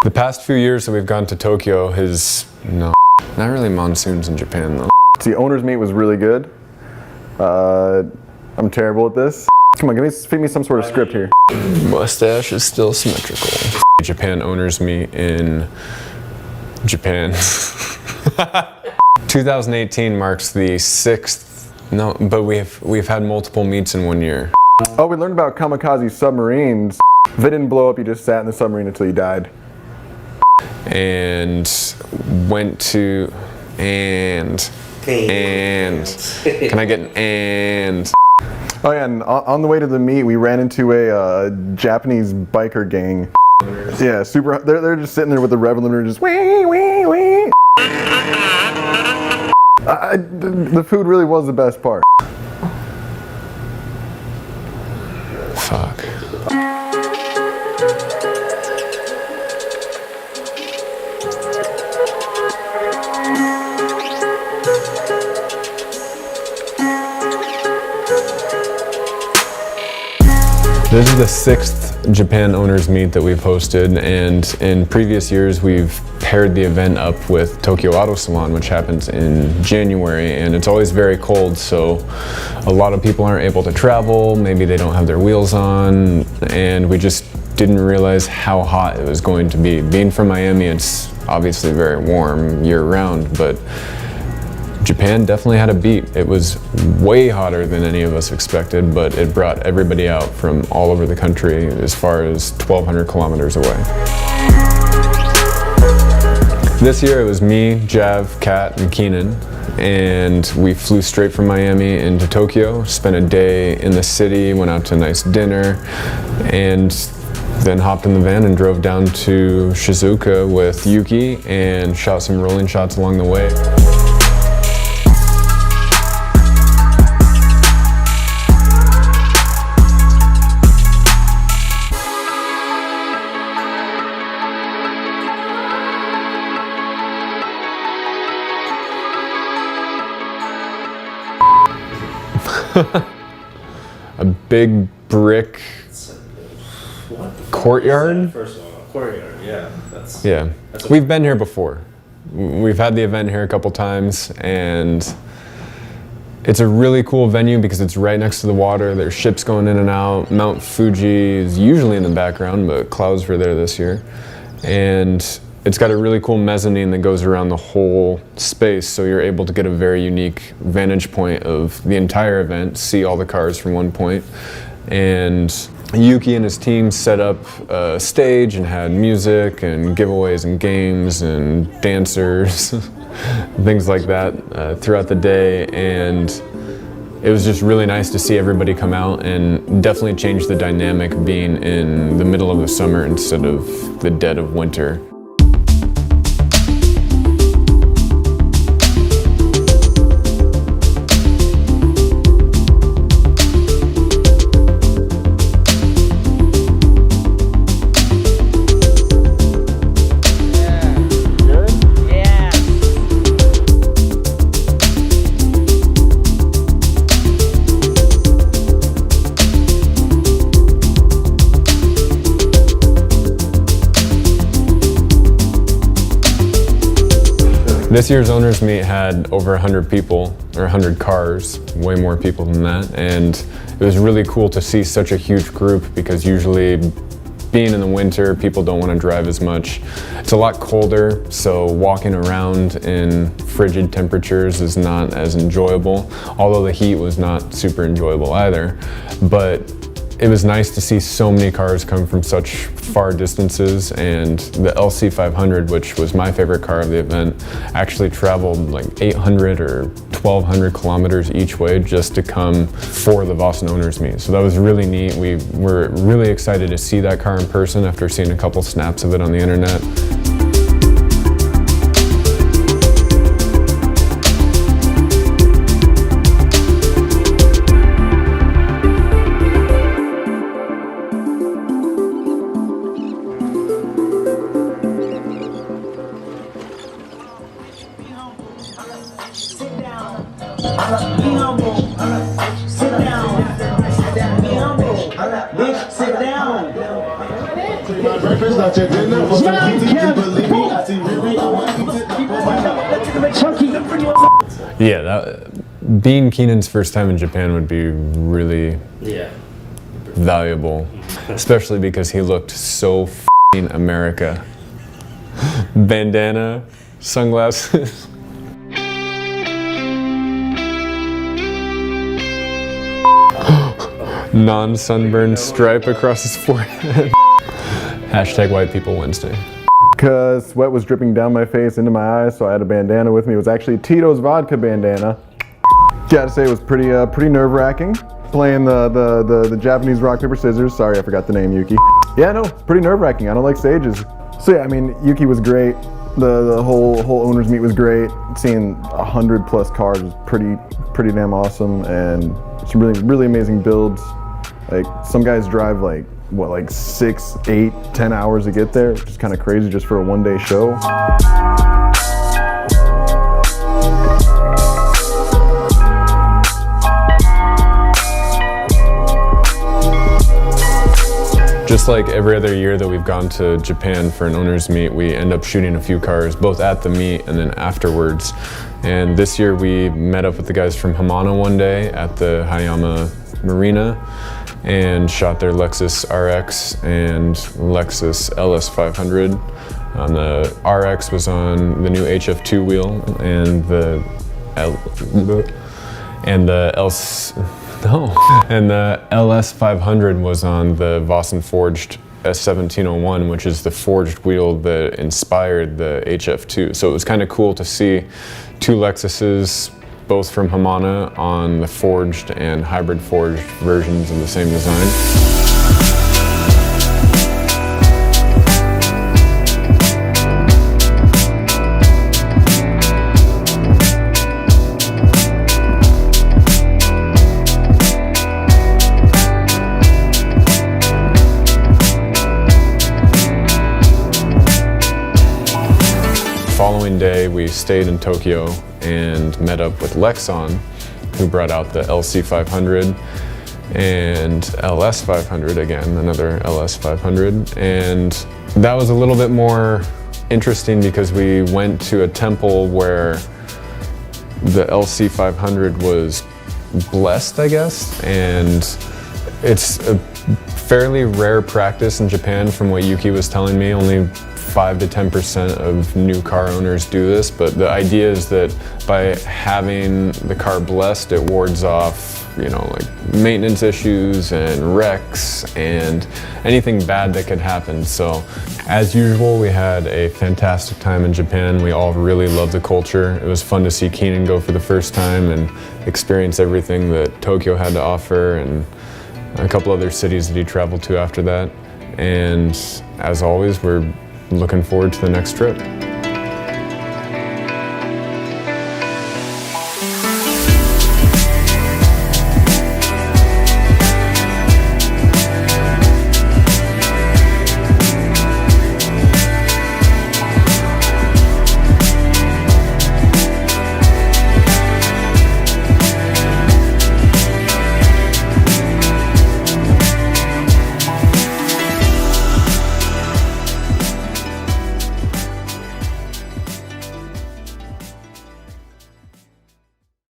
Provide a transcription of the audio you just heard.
The past few years that we've gone to Tokyo not really monsoons in Japan though. The owner's meet was really good. I'm terrible at this. Come on, feed me some sort of script here. Mustache is still symmetrical. Japan owner's meet in Japan. 2018 marks the 6th. No, but we've had multiple meets in 1 year. Oh, we learned about kamikaze submarines. If they didn't blow up, you just sat in the submarine until you died. And went to can I get an and? Oh yeah, and on the way to the meet, we ran into a Japanese biker gang. Yeah, super. They're just sitting there with the rev limiter, just wee wee wee. The food really was the best part. Fuck. This is the 6th Japan Owners Meet that we've hosted, and in previous years we've paired the event up with Tokyo Auto Salon, which happens in January, and it's always very cold, so a lot of people aren't able to travel, maybe they don't have their wheels on, and we just didn't realize how hot it was going to be. Being from Miami, it's obviously very warm year-round, but Japan definitely had a beat. It was way hotter than any of us expected, but it brought everybody out from all over the country as far as 1,200 kilometers away. This year it was me, Jav, Kat, and Keenan, and we flew straight from Miami into Tokyo, spent a day in the city, went out to a nice dinner, and then hopped in the van and drove down to Shizuoka with Yuki and shot some rolling shots along the way. A big brick courtyard? First of all, courtyard, yeah. We've been here before. We've had the event here a couple times, and it's a really cool venue because it's right next to the water. There's ships going in and out. Mount Fuji is usually in the background, but clouds were there this year. And it's got a really cool mezzanine that goes around the whole space, so you're able to get a very unique vantage point of the entire event, see all the cars from one point. And Yuki and his team set up a stage and had music and giveaways and games and dancers, things like that throughout the day. And it was just really nice to see everybody come out, and definitely changed the dynamic being in the middle of the summer instead of the dead of winter. This year's owners meet had over 100 people, or 100 cars, way more people than that, and it was really cool to see such a huge group because usually being in the winter, people don't want to drive as much. It's a lot colder, so walking around in frigid temperatures is not as enjoyable, although the heat was not super enjoyable either. But it was nice to see so many cars come from such far distances, and the LC500, which was my favorite car of the event, actually traveled like 800 or 1,200 kilometers each way just to come for the Vossen Owners Meet. So that was really neat. We were really excited to see that car in person after seeing a couple snaps of it on the internet. Breakfast, not your dinner. Yeah, being Keenan's first time in Japan would be really valuable, especially because he looked so f***ing America. Bandana, sunglasses. Non-sunburned stripe across his forehead. Hashtag White People Wednesday. Because sweat was dripping down my face into my eyes, so I had a bandana with me. It was actually Tito's vodka bandana. Gotta say it was pretty nerve-wracking playing the Japanese rock paper scissors. Sorry, I forgot the name, Yuki. Yeah, no, pretty nerve-wracking. I don't like stages. So yeah, I mean, Yuki was great. The whole owners meet was great. Seeing 100+ cars was pretty damn awesome, and some really amazing builds. Like some guys drive like 6, 8, 10 hours to get there, which is kind of crazy just for a one-day show. Just like every other year that we've gone to Japan for an owner's meet, we end up shooting a few cars, both at the meet and then afterwards. And this year we met up with the guys from Hamana one day at the Hayama Marina and shot their Lexus RX and Lexus LS500. The RX was on the new HF2 wheel, and the LS500 was on the Vossen forged S1701, which is the forged wheel that inspired the HF2. So it was kind of cool to see two Lexuses, both from Hamana, on the forged and hybrid forged versions of the same design. Following day, we stayed in Tokyo and met up with Lexon, who brought out the LC500 and LS500 again, another LS500. And that was a little bit more interesting because we went to a temple where the LC500 was blessed, I guess, and it's a fairly rare practice in Japan from what Yuki was telling me. Only 5 to 10% of new car owners do this, but the idea is that by having the car blessed, it wards off, like maintenance issues and wrecks and anything bad that could happen. So as usual, we had a fantastic time in Japan. We all really loved the culture. It was fun to see Keenan go for the first time and experience everything that Tokyo had to offer, and a couple other cities that he traveled to after that. And as always, we're looking forward to the next trip.